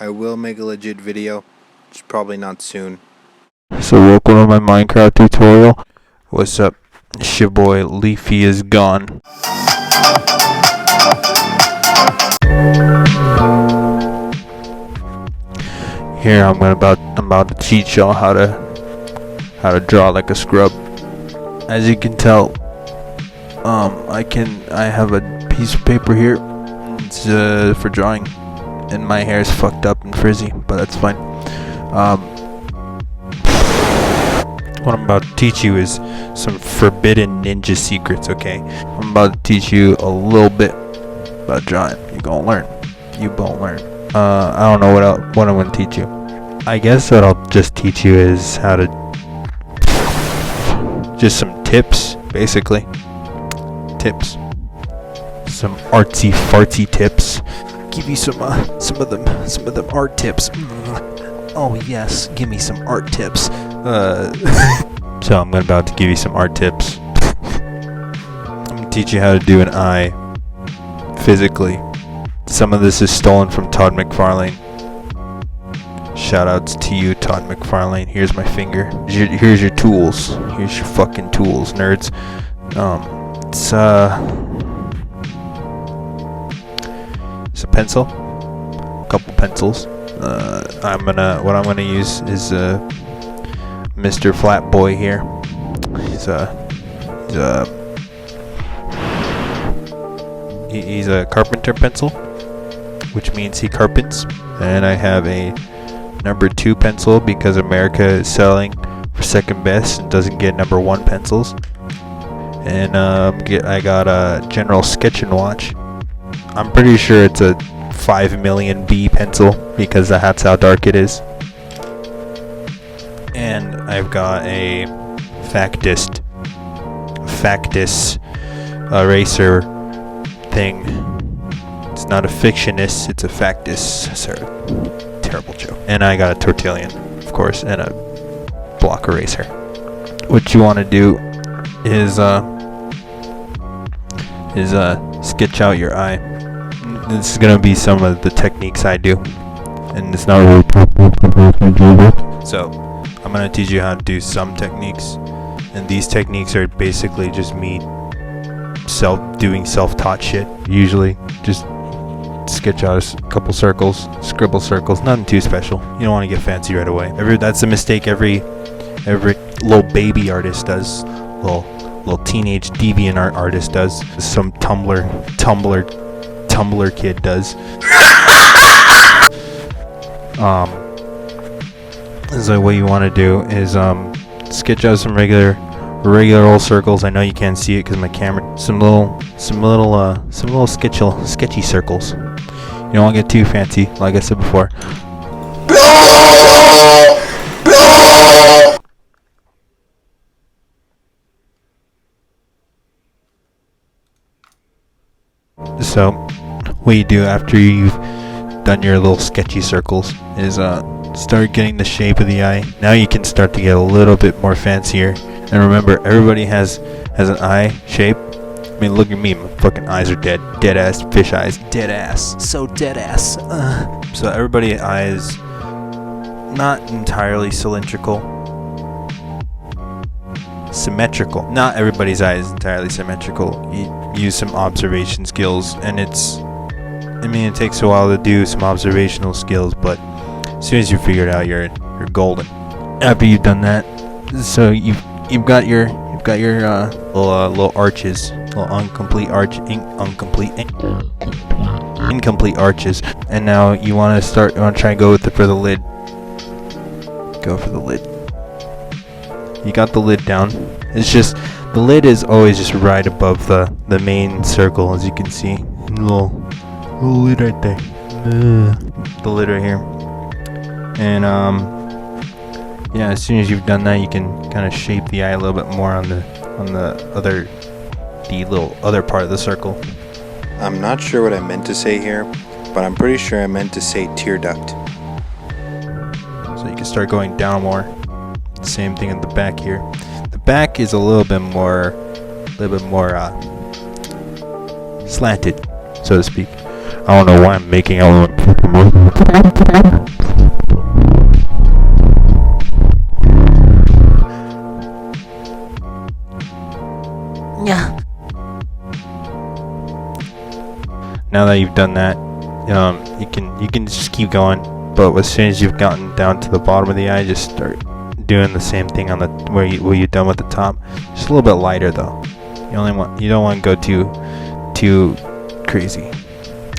I will make a legit video, just probably not soon. So welcome to my Minecraft tutorial. What's up? It's your boy Leafy is gone. Here I'm about to teach y'all how to draw like a scrub. As you can tell, I have a piece of paper here. It's for drawing, and my hair is fucked up and frizzy, but that's fine. What I'm about to teach you is some forbidden ninja secrets, okay? I'm about to teach you a little bit about drawing. You're gonna learn. You won't learn. I don't know what I'm gonna teach you. I guess what I'll just teach you is how to... just some tips, basically. Tips. Some artsy fartsy tips. Give you some of them art tips. Oh yes, give me some art tips. So I'm about to give you some art tips. I'm gonna teach you how to do an eye physically. Some of this is stolen from Todd McFarlane. Shoutouts to you, Todd McFarlane. Here's my finger. Here's your tools. Here's your fucking tools, nerds. It's a pencil. A couple pencils. What I'm gonna use is Mr. Flatboy here. He's a carpenter pencil, which means he carpents. And I have a number 2 pencil because America is selling for second best and doesn't get number 1 pencils. And I got a General Sketch and Watch. I'm pretty sure it's a 5 million B pencil because that's how dark it is. And I've got a Factus eraser thing. It's not a fictionist, it's a Factus. Sorry, terrible joke. And I got a Tortillion, of course, and a block eraser. What you want to do is sketch out your eye. This is gonna be some of the techniques I do, and it's not really. So I'm gonna teach you how to do some techniques, and these techniques are basically just me doing self-taught shit. Usually, just sketch out a couple circles, scribble circles, nothing too special. You don't want to get fancy right away. That's a mistake every little baby artist does. Little teenage deviant artist does. Some Tumblr kid does. So what you want to do is sketch out some regular old circles. I know you can't see it because my camera. Some little sketchy circles. You don't want to get too fancy, like I said before. So what you do after you've done your little sketchy circles is start getting the shape of the eye. Now you can start to get a little bit more fancier. And remember, everybody has an eye shape. I mean, look at me, my fucking eyes are dead ass fish eyes, dead ass, so dead ass. So everybody's eye is not entirely symmetrical. Not everybody's eye is entirely symmetrical. You use some observation skills, and it takes a while to do some observational skills, but as soon as you figure it out, you're golden. After you've done that, so you've got your little arches, little incomplete arches, and now you want to try and go for the lid. Go for the lid. You got the lid down. It's just the lid is always just right above the main circle, as you can see. Little lid right there. The lid right here. And yeah, as soon as you've done that, you can kind of shape the eye a little bit more on the little other part of the circle. I'm not sure what I meant to say here, but I'm pretty sure I meant to say tear duct. So you can start going down more. Same thing at the back here. The back is a little bit more slanted, so to speak. I don't know why I'm making out. Yeah. Now that you've done that, you can just keep going. But as soon as you've gotten down to the bottom of the eye, just start doing the same thing on the where you're done with the top. Just a little bit lighter though. You don't want to go too crazy.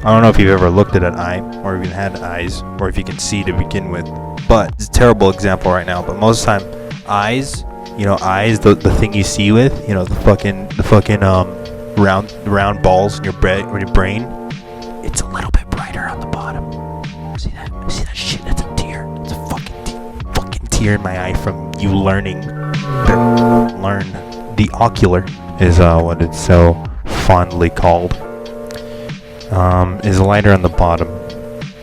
I don't know if you've ever looked at an eye or even had eyes or if you can see to begin with. But it's a terrible example right now. But most of the time, eyes, the thing you see with, the fucking round balls in your brain, it's a little bit brighter on the bottom. See that shit? That's a tear. It's a fucking tear in my eye from you learn. The ocular is what it's so fondly called. Is lighter on the bottom,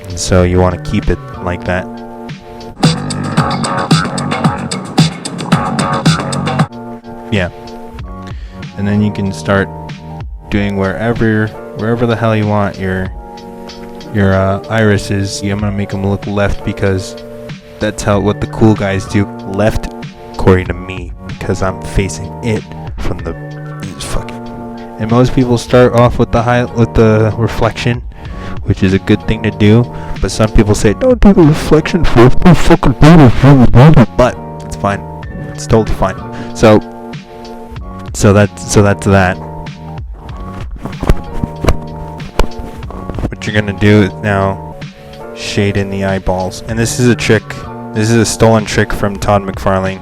and so you want to keep it like that. Yeah, and then you can start doing wherever the hell you want your irises. I'm gonna make them look left because that's what the cool guys do. Left, according to me, because I'm facing it from the fucking. And most people start off with the reflection, which is a good thing to do. But some people say don't do the reflection first. Don't fucking do it. But it's fine. It's totally fine. So that's that. What you're gonna do is now shade in the eyeballs, and this is a trick. This is a stolen trick from Todd McFarlane.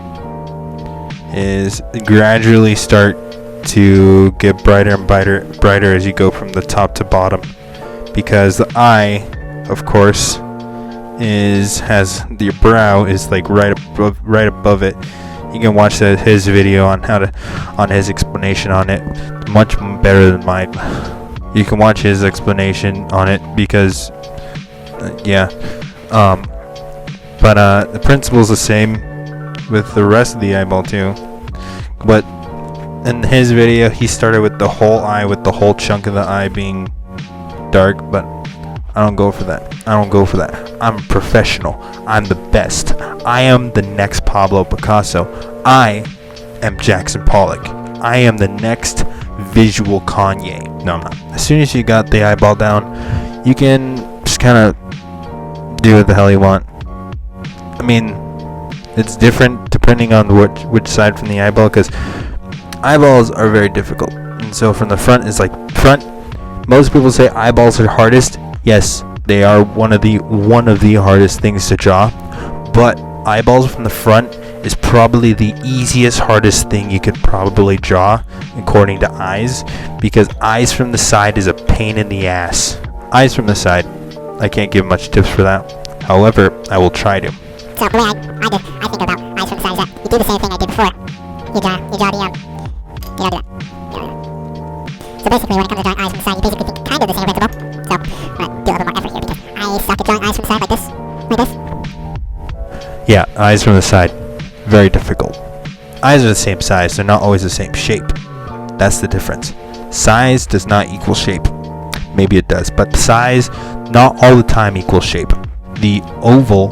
Is gradually start to get brighter and brighter as you go from the top to bottom, because the eye, of course, has the brow is like right above it. You can watch his video on his explanation on it, much better than mine. You can watch his explanation on it because but the principle's the same with the rest of the eyeball too. But in his video, he started with the whole eye, with the whole chunk of the eye being dark, but I don't go for that. I'm a professional. I'm the best. I am the next Pablo Picasso. I am Jackson Pollock. I am the next visual Kanye. No, I'm not. As soon as you got the eyeball down, you can just kind of do what the hell you want. I mean, it's different depending on which side from the eyeball, because eyeballs are very difficult. And so from the front is like front. Most people say eyeballs are hardest. Yes, they are one of the hardest things to draw. But eyeballs from the front is probably the easiest, hardest thing you could probably draw, according to eyes, because eyes from the side is a pain in the ass. Eyes from the side, I can't give much tips for that. However, I will try to. So the way I think about eyes from the side is that you do the same thing I did before. You draw that. So basically, when it comes to drawing eyes from the side, you basically think kind of the same principle. So I'm gonna do a little more effort here because I suck at drawing eyes from the side like this. Yeah, eyes from the side, very difficult. Eyes are the same size, they're not always the same shape. That's the difference. Size does not equal shape. Maybe it does, but size not all the time equals shape. The oval,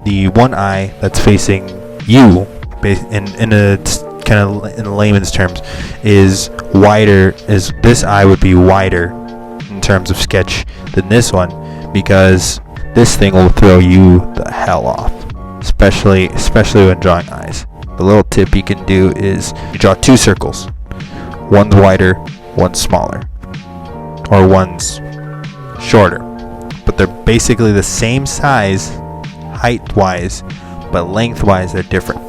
the one eye that's facing you, in a kind of in layman's terms, is wider. Is this eye would be wider in terms of sketch than this one, because this thing will throw you the hell off, especially when drawing eyes. The little tip you can do is you draw two circles. One's wider, one's smaller, or one's shorter, but they're basically the same size height-wise, but length-wise they're different.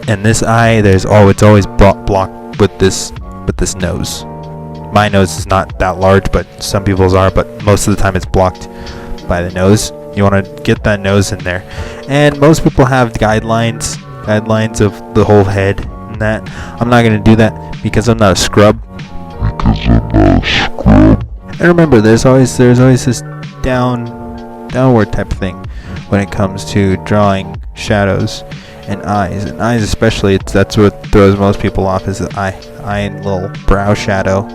And this eye, it's always blocked with this nose. My nose is not that large, but some people's are, but most of the time it's blocked by the nose. You want to get that nose in there. And most people have guidelines of the whole head and that. I'm not going to do that because I'm not a scrub. And remember, there's always this downward type of thing when it comes to drawing shadows and eyes. And eyes especially, that's what throws most people off, is the eye and little brow shadow.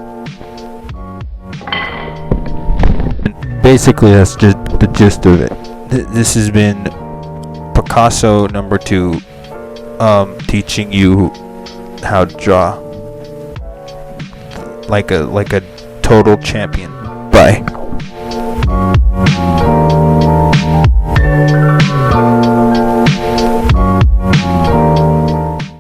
basically that's just the gist of it. This has been Picasso number 2, teaching you how to draw like a total champion. Bye.